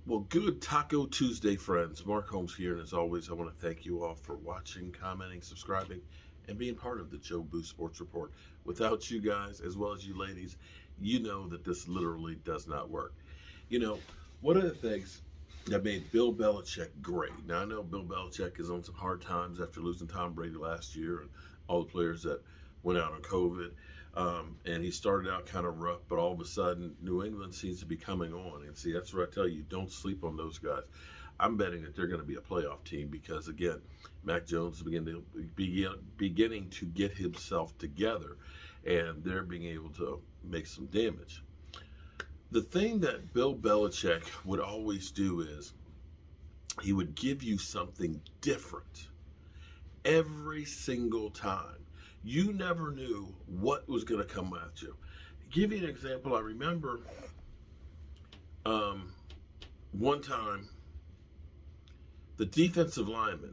Well, good Taco Tuesday, friends. Mark Holmes here, and as always, I want to thank you all for watching, commenting, subscribing, and being part of the Joe Boo Sports Report. Without you guys, as well as you ladies, you know that this literally does not work. You know, one of the things that made Bill Belichick great. Now, I know Bill Belichick is on some hard times after losing Tom Brady last year and all the players that went out on COVID. And he started out kind of rough, but all of a sudden, New England seems to be coming on. And see, that's what I tell you, don't sleep on those guys. I'm betting that they're going to be a playoff team because, again, Mac Jones is beginning to get himself together, and they're being able to make some damage. The thing that Bill Belichick would always do is he would give you something different every single time. You never knew what was going to come at you. Give you an example. I remember one time the defensive linemen,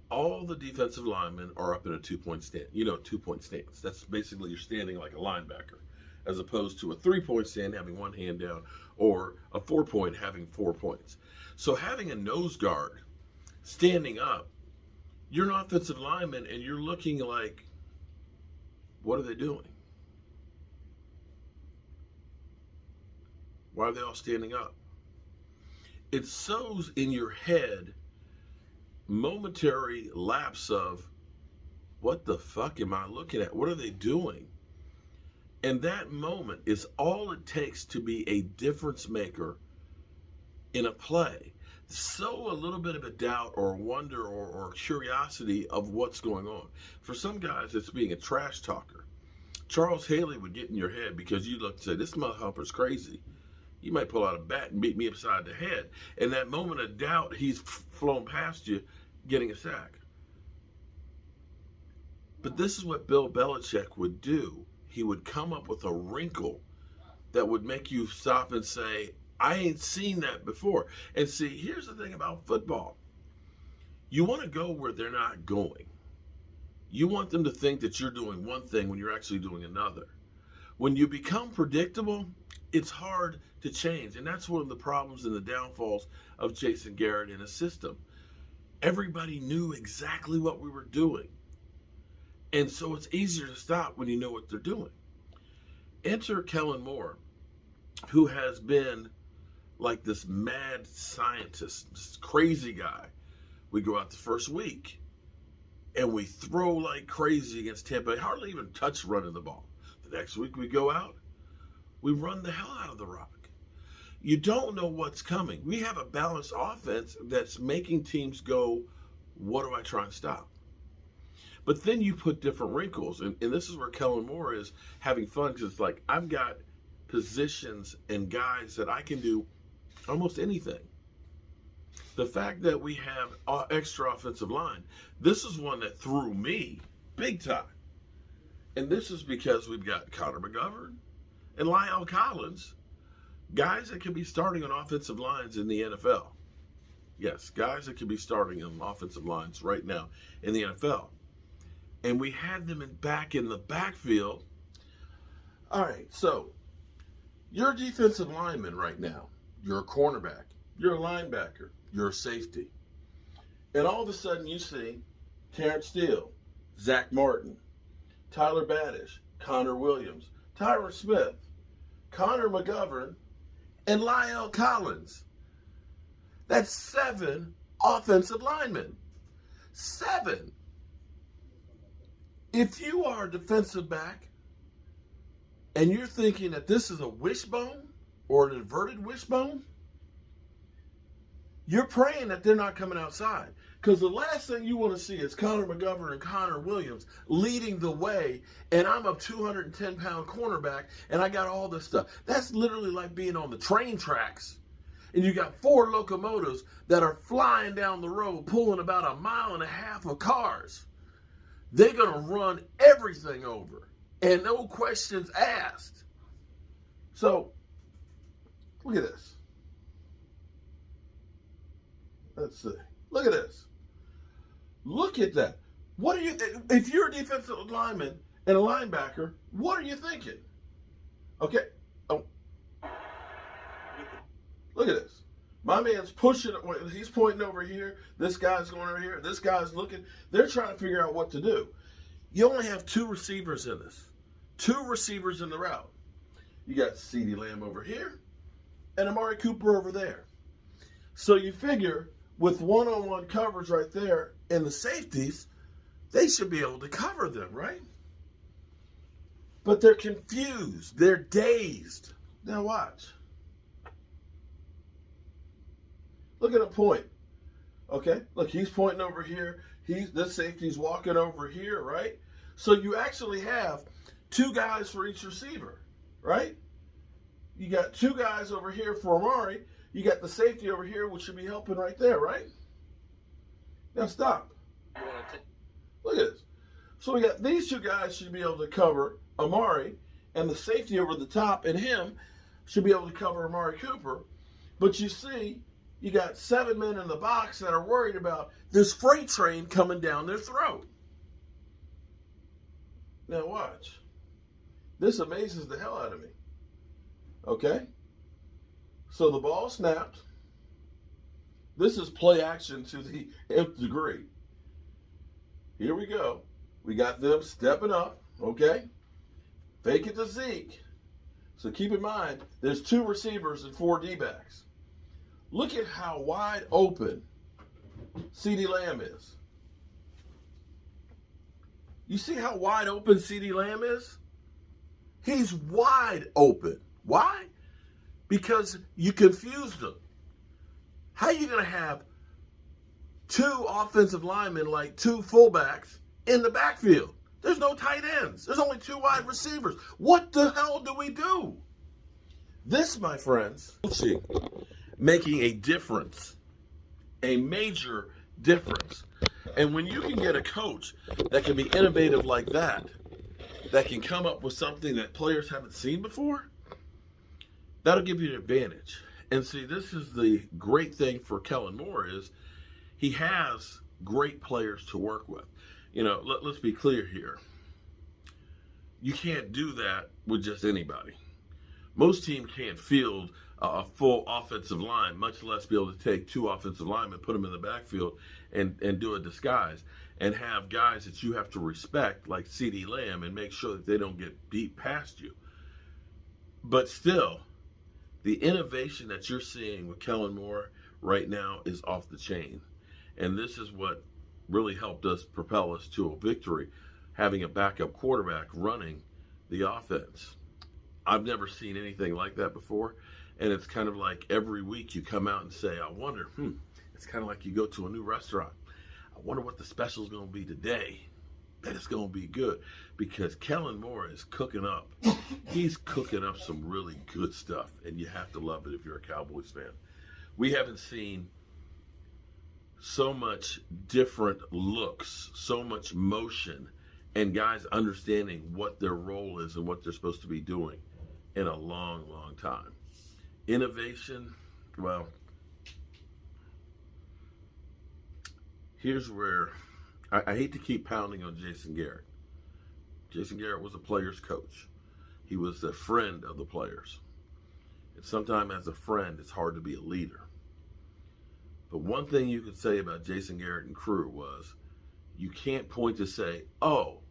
all the defensive linemen are up in a 2-point stand. You know, 2-point stance. That's basically you're standing like a linebacker, as opposed to a 3-point stand having one hand down, or a 4-point having 4 points. So having a nose guard standing up, you're an offensive lineman and you're looking like, what are they doing? Why are they all standing up? It sows in your head momentary lapse of, what the fuck am I looking at? What are they doing? And that moment is all it takes to be a difference maker in a play. Sow a little bit of a doubt or wonder or curiosity of what's going on. For some guys, it's being a trash talker. Charles Haley would get in your head because you look and say, this motherfucker's crazy. You might pull out a bat and beat me upside the head. And that moment of doubt, he's flown past you, getting a sack. But this is what Bill Belichick would do. He would come up with a wrinkle that would make you stop and say, I ain't seen that before. And see, here's the thing about football. You want to go where they're not going. You want them to think that you're doing one thing when you're actually doing another. When you become predictable, it's hard to change. And that's one of the problems and the downfalls of Jason Garrett in a system. Everybody knew exactly what we were doing. And so it's easier to stop when you know what they're doing. Enter Kellen Moore, who has been like this mad scientist, this crazy guy. We go out the first week and we throw like crazy against Tampa Bay, hardly even touch running the ball. The next week we go out, we run the hell out of the rock. You don't know what's coming. We have a balanced offense that's making teams go, what do I try and stop? But then you put different wrinkles, and this is where Kellen Moore is having fun, because it's like, I've got positions and guys that I can do almost anything. The fact that we have extra offensive line, this is one that threw me big time. And this is because we've got Connor McGovern and Lyle Collins, guys that can be starting on offensive lines in the NFL. Yes, guys that can be starting on offensive lines right now in the NFL. And we had them back in the backfield. All right, so you're a defensive lineman right now. You're a cornerback. You're a linebacker. You're a safety. And all of a sudden you see Terrence Steele, Zach Martin, Tyler Badish, Connor Williams, Tyron Smith, Connor McGovern, and Lyle Collins. That's 7 offensive linemen. 7. If you are a defensive back and you're thinking that this is a wishbone or an inverted wishbone, you're praying that they're not coming outside. Because the last thing you want to see is Connor McGovern and Connor Williams leading the way, and I'm a 210-pound cornerback, and I got all this stuff. That's literally like being on the train tracks, and you got 4 locomotives that are flying down the road, pulling about 1.5 miles of cars. They're going to run everything over, and no questions asked. So, look at this. Let's see. Look at this. Look at that. What are you? If you're a defensive lineman and a linebacker, what are you thinking? Okay. Oh. Look at this. My man's pushing, he's pointing over here. This guy's going over here. This guy's looking. They're trying to figure out what to do. You only have 2 receivers in this. 2 receivers in the route. You got CeeDee Lamb over here and Amari Cooper over there. So you figure with one-on-one coverage right there and the safeties, they should be able to cover them, right? But they're confused. They're dazed. Now watch. Look at a point. Okay, look, he's pointing over here. This safety's walking over here, right? So you actually have 2 guys for each receiver, right? You got 2 guys over here for Amari. You got the safety over here, which should be helping right there, right? Now stop. Look at this. So we got these 2 guys should be able to cover Amari, and the safety over the top and him should be able to cover Amari Cooper. But you see, you got 7 men in the box that are worried about this freight train coming down their throat. Now watch. This amazes the hell out of me. Okay? So the ball snapped. This is play action to the nth degree. Here we go. We got them stepping up, okay? Fake it to Zeke. So keep in mind, there's 2 receivers and 4 D-backs. Look at how wide open CeeDee Lamb is. You see how wide open CeeDee Lamb is? He's wide open. Why? Because you confused him. How are you going to have 2 offensive linemen, like 2 fullbacks, in the backfield? There's no tight ends. There's only 2 wide receivers. What the hell do we do? This, my friends, making a difference, a major difference. And when you can get a coach that can be innovative like that can come up with something that players haven't seen before, that'll give you an advantage. And see, this is the great thing for Kellen Moore is he has great players to work with. You know, let's be clear here. You can't do that with just anybody. Most teams can't field a full offensive line, much less be able to take 2 offensive linemen, put them in the backfield, and do a disguise, and have guys that you have to respect, like CeeDee Lamb, and make sure that they don't get beat past you. But still, the innovation that you're seeing with Kellen Moore right now is off the chain. And this is what really helped us propel us to a victory, having a backup quarterback running the offense. I've never seen anything like that before. And it's kind of like every week you come out and say, I wonder, it's kind of like you go to a new restaurant. I wonder what the special is going to be today. Bet it's going to be good, because Kellen Moore is cooking up. He's cooking up some really good stuff, and you have to love it if you're a Cowboys fan. We haven't seen so much different looks, so much motion, and guys understanding what their role is and what they're supposed to be doing in a long, long time. Innovation, well, here's where I hate to keep pounding on Jason Garrett. Jason Garrett was a player's coach. He was a friend of the players. And sometimes as a friend, it's hard to be a leader. But one thing you could say about Jason Garrett and crew was you can't point to say, oh,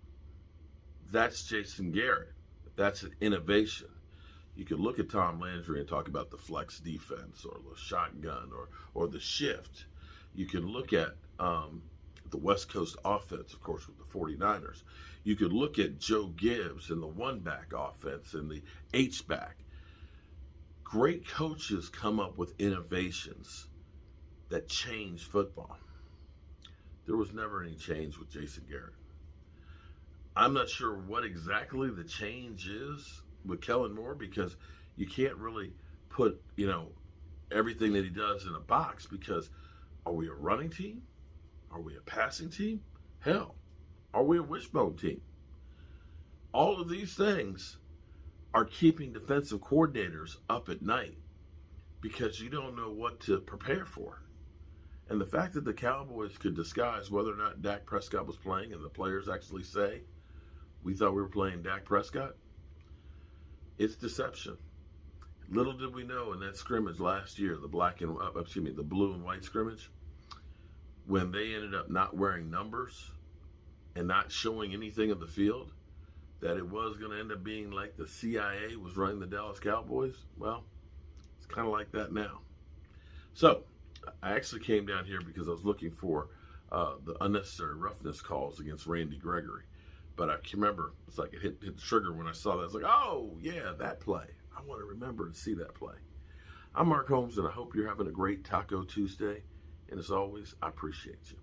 that's Jason Garrett. That's an innovation. You could look at Tom Landry and talk about the flex defense or the shotgun or the shift. You can look at the West Coast offense, of course, with the 49ers. You could look at Joe Gibbs and the one-back offense and the H-back. Great coaches come up with innovations that change football. There was never any change with Jason Garrett. I'm not sure what exactly the change is with Kellen Moore, because you can't really put, everything that he does in a box, because are we a running team? Are we a passing team? Hell, are we a wishbone team? All of these things are keeping defensive coordinators up at night, because you don't know what to prepare for. And the fact that the Cowboys could disguise whether or not Dak Prescott was playing, and the players actually say, we thought we were playing Dak Prescott, it's deception. Little did we know in that scrimmage last year, the blue and white scrimmage, when they ended up not wearing numbers and not showing anything of the field, that it was going to end up being like the CIA was running the Dallas Cowboys. Well, it's kind of like that now. So I actually came down here because I was looking for the unnecessary roughness calls against Randy Gregory. But I can remember, it's like it hit the trigger when I saw that. I was like, oh, yeah, that play. I want to remember and see that play. I'm Mark Holmes, and I hope you're having a great Taco Tuesday. And as always, I appreciate you.